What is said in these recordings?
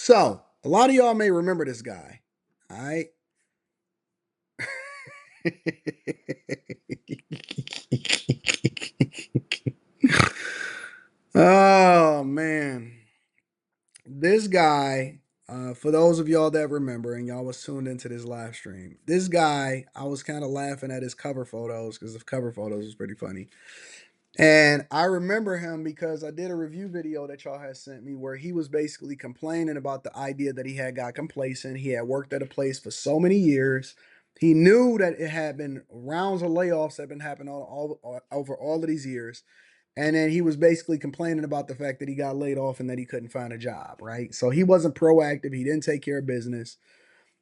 So, a lot of y'all may remember this guy. All right. Oh, man. This guy, for those of y'all that remember and y'all was tuned into this live stream, this guy, I was kind of laughing at his cover photos because the cover photos was pretty funny. And I remember him because I did a review video that y'all had sent me where he was basically complaining about the idea that he had got complacent. He had worked at a place for so many years. He knew that it had been rounds of layoffs that had been happening over all of these years. And then he was basically complaining about the fact that he got laid off and that he couldn't find a job, right? So he wasn't proactive. He didn't take care of business.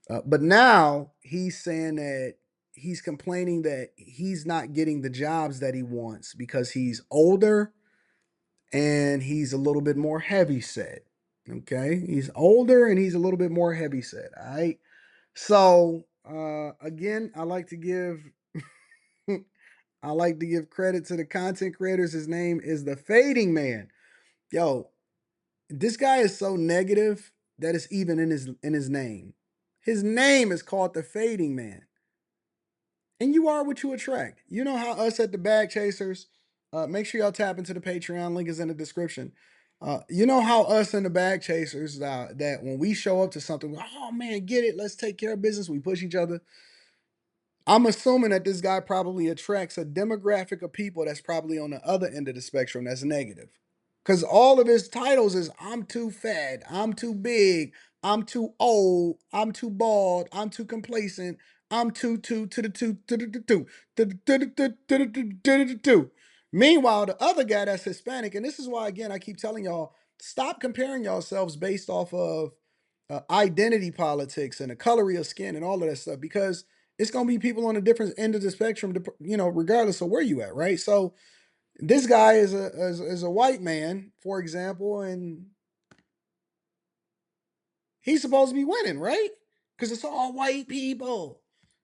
But now he's saying that he's complaining that he's not getting the jobs that he wants because he's older and he's a little bit more heavy set. Okay. He's older and he's a little bit more heavy set. All right. So again, I like to give credit to the content creators. His name is the Fading Man. Yo, this guy is so negative that it's even in his name. His name is called the Fading Man. And you are what you attract. You know how us at the Bag Chasers, make sure y'all tap into the Patreon. Link is in the description. You know how us in the Bag Chasers, that when we show up to something, oh man, get it, let's take care of business. We push each other. I'm assuming that this guy probably attracts a demographic of people that's probably on the other end of the spectrum that's negative. Because all of his titles is I'm too fat, I'm too big, I'm too old, I'm too bald, I'm too complacent, I'm too to the two to the two to the two. Meanwhile, the other guy that's Hispanic, and this is why again I keep telling y'all, stop comparing yourselves based off of identity politics and the color of your skin and all of that stuff because it's gonna be people on a different end of the spectrum, regardless of where you at, right? So this guy is a white man, for example, and he's supposed to be winning, right? Because it's all white people.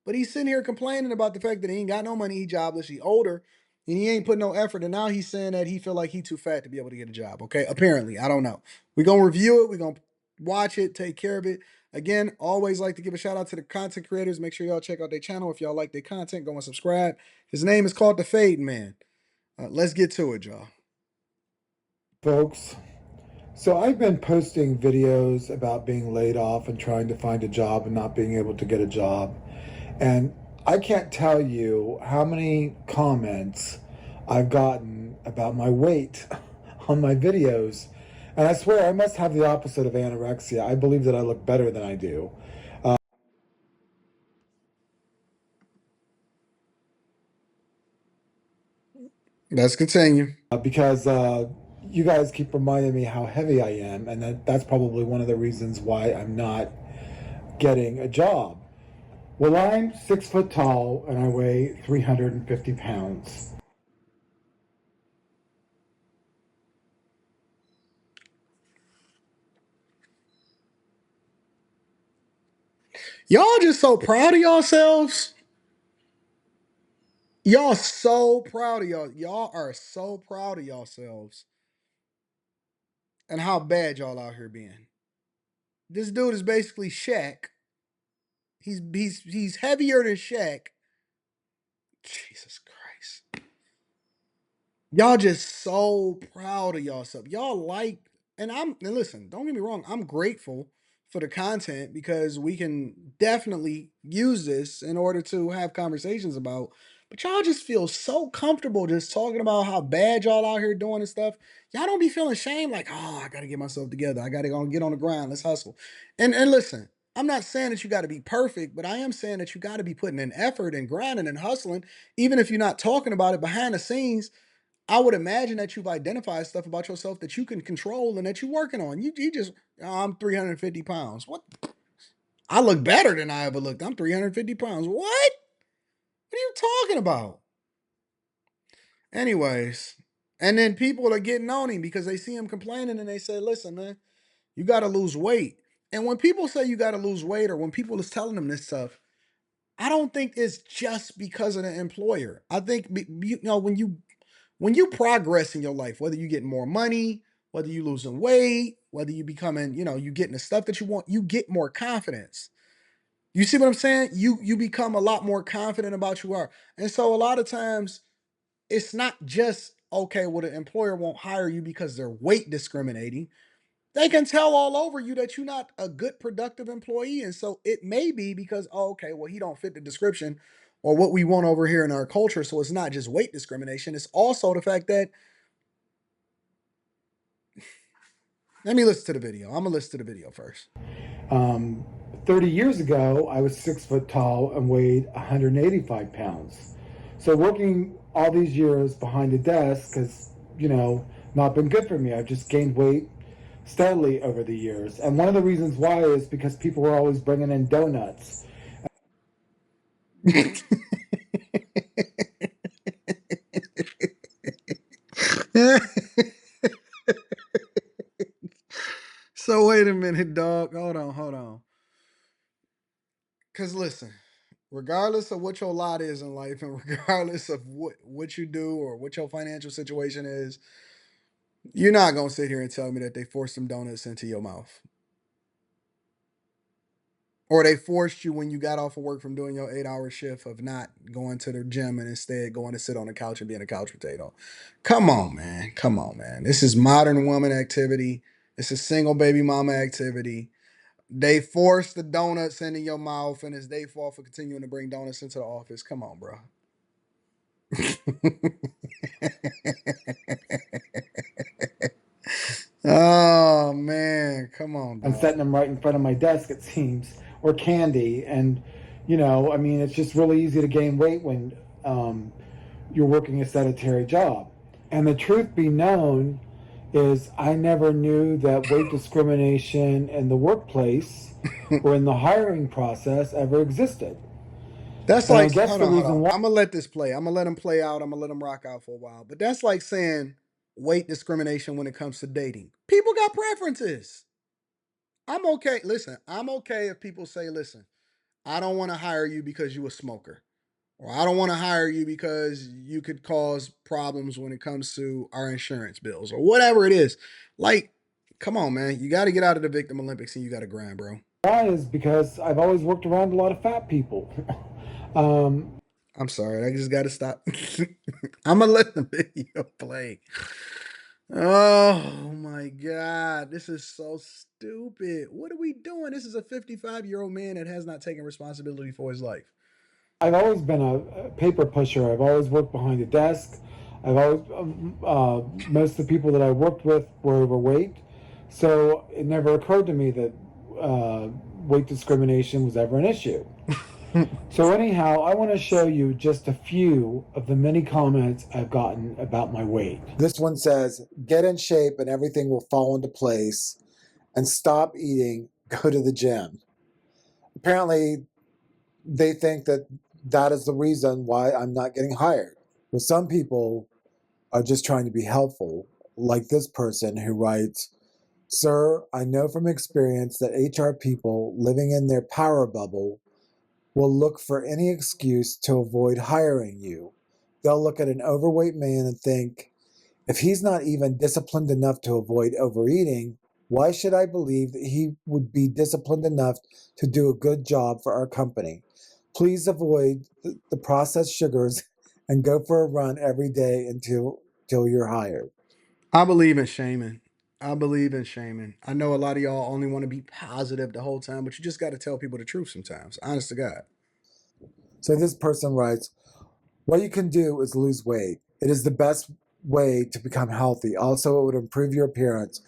But he's sitting here complaining about the fact that he ain't got no money, he jobless, he older, and he ain't putting no effort. And now he's saying that he feel like he too fat to be able to get a job. Okay, apparently, I don't know. We're gonna review it. We're gonna watch it, take care of it. Again, always like to give a shout out to the content creators. Make sure y'all check out their channel. If y'all like their content, go and subscribe. His name is called The Fade Man. Let's get to it, y'all. Folks. So I've been posting videos about being laid off and trying to find a job and not being able to get a job. And I can't tell you how many comments I've gotten about my weight on my videos. And I swear I must have the opposite of anorexia. I believe that I look better than I do. Let's continue. Because you guys keep reminding me how heavy I am. And that's probably one of the reasons why I'm not getting a job. Well, I'm 6 foot tall and I weigh 350 pounds. Y'all just so proud of yourselves. Y'all so proud of y'all. Y'all are so proud of yourselves and how bad y'all out here being. This dude is basically Shaq. He's heavier than Shaq. Jesus Christ. Y'all just so proud of yourself. Y'all like, and listen, don't get me wrong, I'm grateful for the content because we can definitely use this in order to have conversations about. But y'all just feel so comfortable just talking about how bad y'all out here doing and stuff. Y'all don't be feeling shame like, oh, I gotta get myself together. I gotta go and get on the grind. Let's hustle. And listen, I'm not saying that you got to be perfect, but I am saying that you got to be putting in effort and grinding and hustling, even if you're not talking about it behind the scenes. I would imagine that you've identified stuff about yourself that you can control and that you're working on. You just, oh, I'm 350 pounds. What? I look better than I ever looked. I'm 350 pounds. What? What are you talking about? Anyways, and then people are getting on him because they see him complaining and they say, listen, man, you got to lose weight. And when people say you got to lose weight or when people is telling them this stuff, I don't think it's just because of the employer. I think when you progress in your life, whether you get more money, whether you losing weight, whether you becoming, you getting the stuff that you want, you get more confidence. You see what I'm saying? You become a lot more confident about who you are. And so a lot of times it's not just okay, well, the employer won't hire you because they're weight discriminating. They can tell all over you that you're not a good productive employee. And so it may be because, oh, okay, well, he don't fit the description or what we want over here in our culture. So it's not just weight discrimination. It's also the fact that, let me listen to the video. I'm gonna listen to the video first. Um, 30 years ago, I was 6 foot tall and weighed 185 pounds. So working all these years behind a desk has, not been good for me. I've just gained weight steadily over the years. And one of the reasons why is because people were always bringing in donuts. So wait a minute, dog. Hold on, hold on. Cause listen, regardless of what your lot is in life, and regardless of what you do or what your financial situation is, you're not gonna sit here and tell me that they forced some donuts into your mouth. Or they forced you when you got off of work from doing your 8 hour shift of not going to the gym and instead going to sit on the couch and being a couch potato. Come on, man. Come on, man. This is modern woman activity. This is single baby mama activity. They force the donuts into your mouth, and it's their fault for continuing to bring donuts into the office. Come on, bro. Oh man, come on, And dog. setting them right in front of my desk, it seems, or candy. And, I mean, it's just really easy to gain weight when you're working a sedentary job. And the truth be known is, I never knew that weight discrimination in the workplace or in the hiring process ever existed. That's And I like, guess hold the on, hold on. reason why I'm gonna let this play. I'm gonna let him play out. I'm gonna let him rock out for a while. But that's like saying weight discrimination when it comes to dating. People got preferences. I'm okay. Listen, I'm okay if people say, listen, I don't want to hire you because you a smoker. Or I don't want to hire you because you could cause problems when it comes to our insurance bills or whatever it is. Like, come on, man. You got to get out of the victim Olympics and you got to grind, bro. is because I've always worked around a lot of fat people. um, I'm sorry. I just got to stop. I'm going to let the video play. Oh my God. This is so stupid. What are we doing? This is a 55-year-old man that has not taken responsibility for his life. I've always been a paper pusher. I've always worked behind a desk. I've always most of the people that I worked with were overweight, so it never occurred to me that weight discrimination was ever an issue. So anyhow, I want to show you just a few of the many comments I've gotten about my weight. This one says, "Get in shape and everything will fall into place, and stop eating. Go to the gym." Apparently, they think that that is the reason why I'm not getting hired. Well, some people are just trying to be helpful, like this person who writes, "Sir, I know from experience that HR people living in their power bubble will look for any excuse to avoid hiring you. They'll look at an overweight man and think, if he's not even disciplined enough to avoid overeating, why should I believe that he would be disciplined enough to do a good job for our company? Please avoid the processed sugars and go for a run every day until you're hired." I believe in shaming. I believe in shaming. I know a lot of y'all only want to be positive the whole time, but you just got to tell people the truth sometimes. Honest to God. So this person writes, "What you can do is lose weight. It is the best way to become healthy. Also, it would improve your appearance.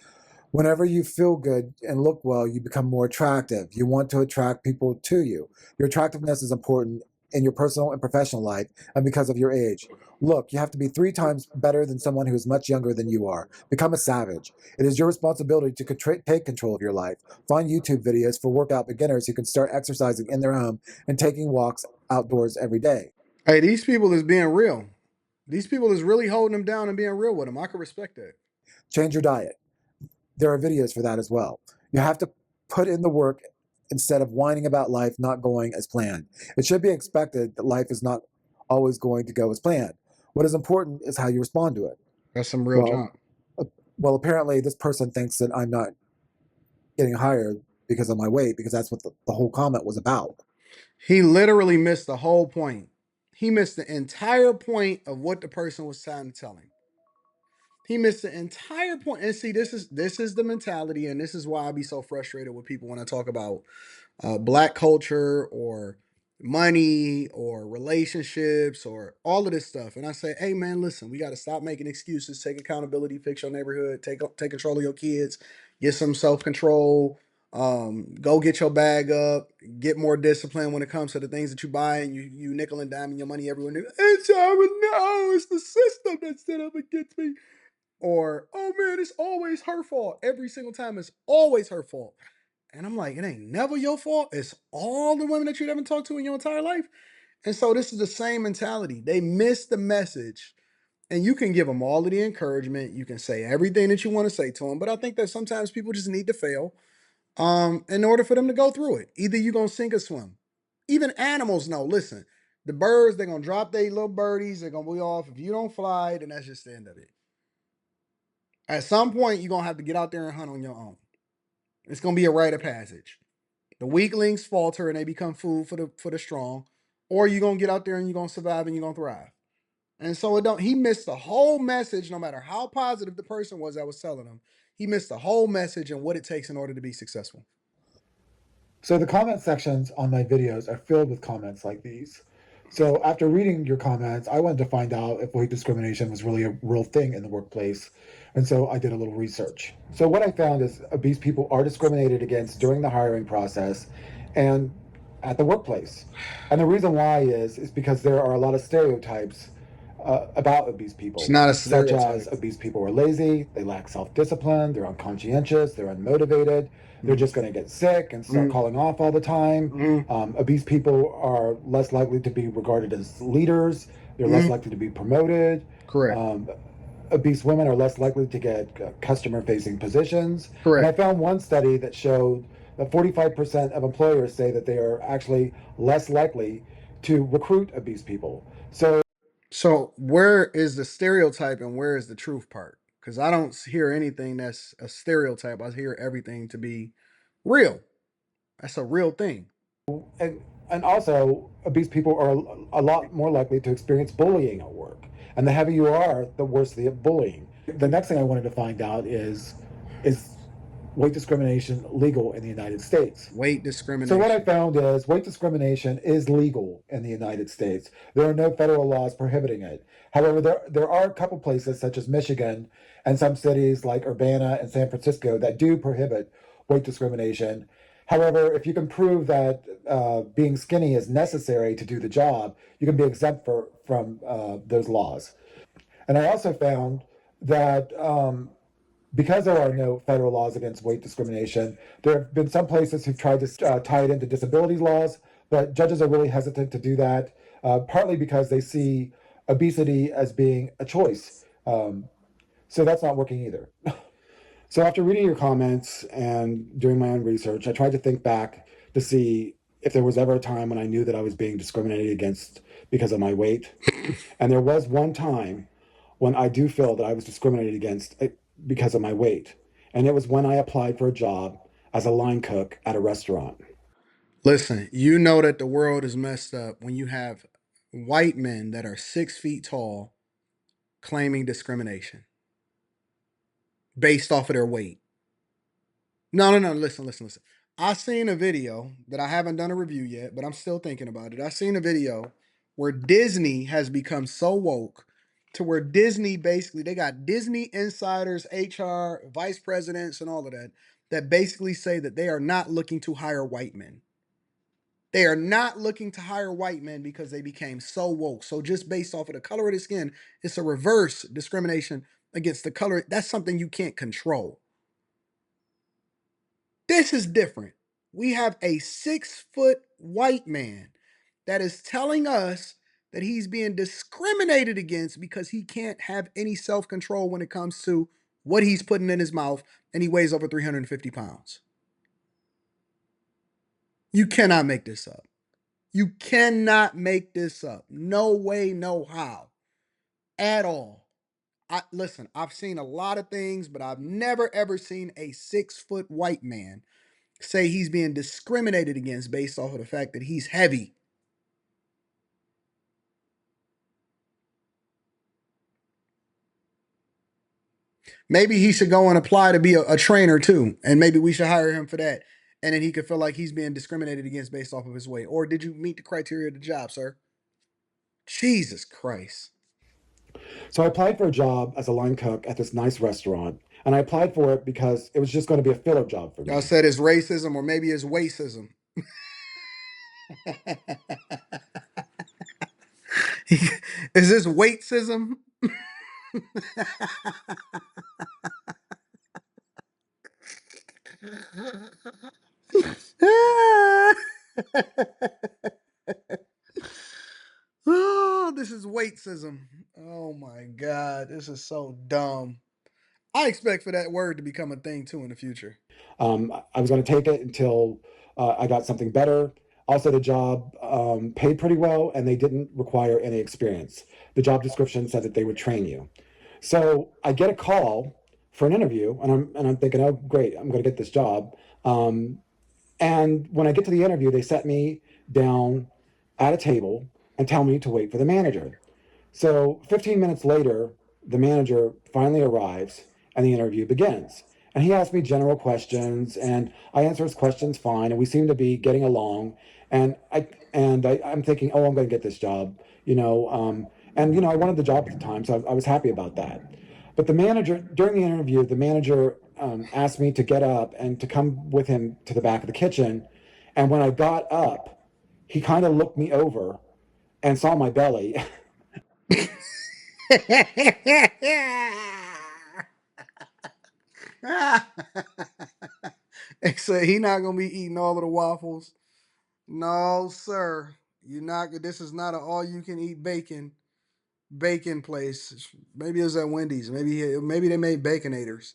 Whenever you feel good and look well, you become more attractive. You want to attract people to you. Your attractiveness is important in your personal and professional life and because of your age. Look, you have to be 3 times better than someone who is much younger than you are. Become a savage. It is your responsibility to take control of your life. Find YouTube videos for workout beginners who can start exercising in their home and taking walks outdoors every day. Hey, these people is being real. These people is really holding them down and being real with them. I can respect that. Change your diet. There are videos for that as well. You have to put in the work instead of whining about life not going as planned. It should be expected that life is not always going to go as planned. What is important is how you respond to it. That's some real Well, junk. well, apparently this person thinks that I'm not getting hired because of my weight, because that's what the whole comment was about. He literally missed the whole point. He missed the entire point of what the person was trying to tell him. He missed the entire point. And see, this is the mentality, and this is why I be so frustrated with people when I talk about black culture or money or relationships or all of this stuff. And I say, hey man, listen, we got to stop making excuses, take accountability, fix your neighborhood, take control of your kids, get some self control. Go get your bag up, get more discipline when it comes to the things that you buy, and you nickel and diming your money everywhere. It's no, it's the system that's set up against me. Or, oh man, it's always her fault. Every single time, it's always her fault. And I'm like, it ain't never your fault. It's all the women that you haven't talked to in your entire life. And so this is the same mentality. They miss the message. And you can give them all of the encouragement. You can say everything that you want to say to them. But I think that sometimes people just need to fail in order for them to go through it. Either you're going to sink or swim. Even animals know, listen, the birds, they're going to drop their little birdies. They're going to be off. If you don't fly, then that's just the end of it. At some point, you're going to have to get out there and hunt on your own. It's going to be a rite of passage. The weaklings falter and they become food for the strong, or you're gonna get out there and you're gonna survive and you're gonna thrive. And so it don't. He missed the whole message, no matter how positive the person was that was telling him. He missed the whole message and what it takes in order to be successful. So the comment sections on my videos are filled with comments like these. So after reading your comments, I wanted to find out if weight discrimination was really a real thing in the workplace. And so I did a little research. So what I found is obese people are discriminated against during the hiring process and at the workplace. And the reason why is because there are a lot of stereotypes about obese It's people, not a such as stereotype. obese people are lazy, they lack self discipline, they're unconscientious, they're unmotivated, they're Mm, just going to get sick and start mm, calling off all the time. mm, Obese people are less likely to be regarded as leaders, they're less mm. likely to be promoted. Correct. Um, Obese women are less likely to get customer facing positions. And I Correct. found one study that showed that 45% of employers say that they are actually less likely to recruit obese people. So So where is the stereotype and where is the truth part? Because I don't hear anything that's a stereotype. I hear everything to be real. That's a real thing. and and also obese people are a lot more likely to experience bullying at work. And the heavier you are, the worse the bullying. The next thing I wanted to find out is weight discrimination legal in the United States? Weight So what I discrimination. found is weight discrimination is legal in the United States. There are no federal laws prohibiting it. However, there are a couple places such as Michigan and some cities like Urbana and San Francisco that do prohibit weight discrimination. However, if you can prove that being skinny is necessary to do the job, you can be exempt from those laws. And I also found that because there are no federal laws against weight discrimination, there have been some places who've tried to tie it into disability laws, but judges are really hesitant to do that, partly because they see obesity as being a choice. So that's not working either. So after reading your comments and doing my own research, I tried to think back to see if there was ever a time when I knew that I was being discriminated against because of my weight. And there was one time when I do feel that I was discriminated against because of my weight. And it was when I applied for a job as a line cook at a restaurant. Listen, you know that the world is messed up when you have white men that are 6 feet tall claiming discrimination based off of their weight. No, no, no. Listen, listen, listen. I seen a video that I haven't done a review yet, but I'm still thinking about it. I seen a video where Disney has become so woke to where Disney basically they got Disney insiders, HR, vice presidents, and all of that that basically say that they are not looking to hire white men. They are not looking to hire white men because they became so woke. So just based off of the color of the skin, it's a reverse discrimination against the color. That's something you can't control. This is different. We have a 6 foot white man that is telling us that he's being discriminated against because he can't have any self control when it comes to what he's putting in his mouth and he weighs over 350 pounds. You cannot make this up. You cannot make this up. No way, no how at all. Listen, I've seen a lot of things, but I've never ever seen a 6 foot white man say he's being discriminated against based off of the fact that he's heavy. Maybe he should go and apply to be a trainer too, and maybe we should hire him for that. And then he could feel like he's being discriminated against based off of his weight. Or did you meet the criteria of the job, sir? Jesus Christ. So I applied for a job as a line cook at this nice restaurant, and I applied for it because it was just going to be a filler job for Y'all me. said it's racism or maybe it's waistism. Is this weightism? Oh, this is weightism. Oh my God, this is so dumb. I expect for that word to become a thing too in the future. I was going to take it until I got something better. Also, the job paid pretty well, and they didn't require any experience. The job description said that they would train you. So I get a call for an interview, and I'm thinking, oh, great, I'm going to get this job. And when I get to the interview, they set me down at a table and tell me to wait for the manager. So 15 minutes later, the manager finally arrives and the interview begins. And he asks me general questions, and I answer his questions fine, and we seem to be getting along. And I'm thinking, oh, I'm going to get this job, and I wanted the job at the time, so I was happy about that. But the manager, during the interview, the manager asked me to get up and to come with him to the back of the kitchen. And when I got up, he kind of looked me over and saw my belly. Except he not gonna be eating all of the waffles. No, sir. You're not. This is not an all-you-can-eat bacon place. Maybe it was at Wendy's. Maybe they made baconators.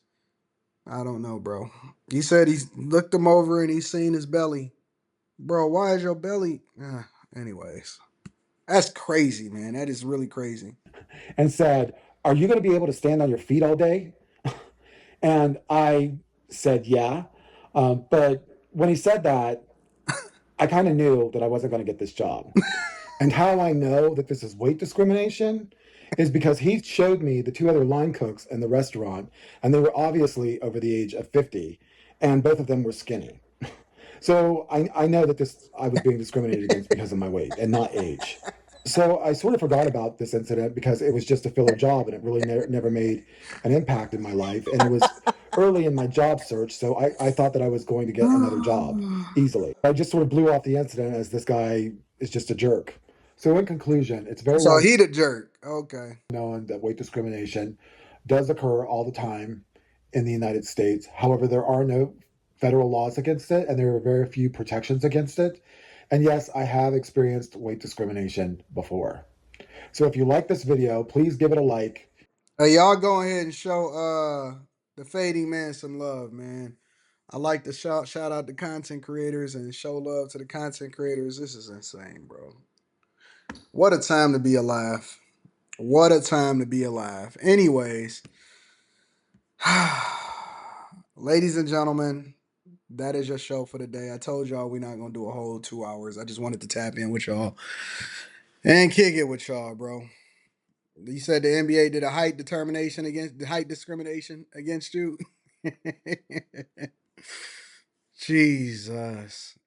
I don't know, bro. He said he looked him over and he seen his belly. Bro, why is your belly? Anyways, that's crazy, man. That is really crazy. And said, "Are you going to be able to stand on your feet all day?" And I said, "Yeah." But when he said that, I kind of knew that I wasn't going to get this job. And how I know that this is weight discrimination is because he showed me the two other line cooks in the restaurant, and they were obviously over the age of 50, and both of them were skinny. So I know that I was being discriminated against because of my weight and not age. So I sort of forgot about this incident because it was just a filler job and it really never made an impact in my life. And it was early in my job search, so I thought that I was going to get another job easily. I just sort of blew off the incident as this guy is just a jerk. So in conclusion, it's very So well he the jerk. Okay. known that weight discrimination does occur all the time in the United States. However, there are no federal laws against it, and there are very few protections against it. And yes, I have experienced weight discrimination before. So if you like this video, please give it a like. Hey, y'all go ahead and show the fading man some love, man. I like to shout out the content creators and show love to the content creators. This is insane, bro. What a time to be alive. What a time to be alive. Anyways, ladies and gentlemen, that is your show for the day. I told y'all we're not gonna do a whole 2 hours. I just wanted to tap in with y'all and kick it with y'all, bro. You said the NBA did a height discrimination against you. Jesus.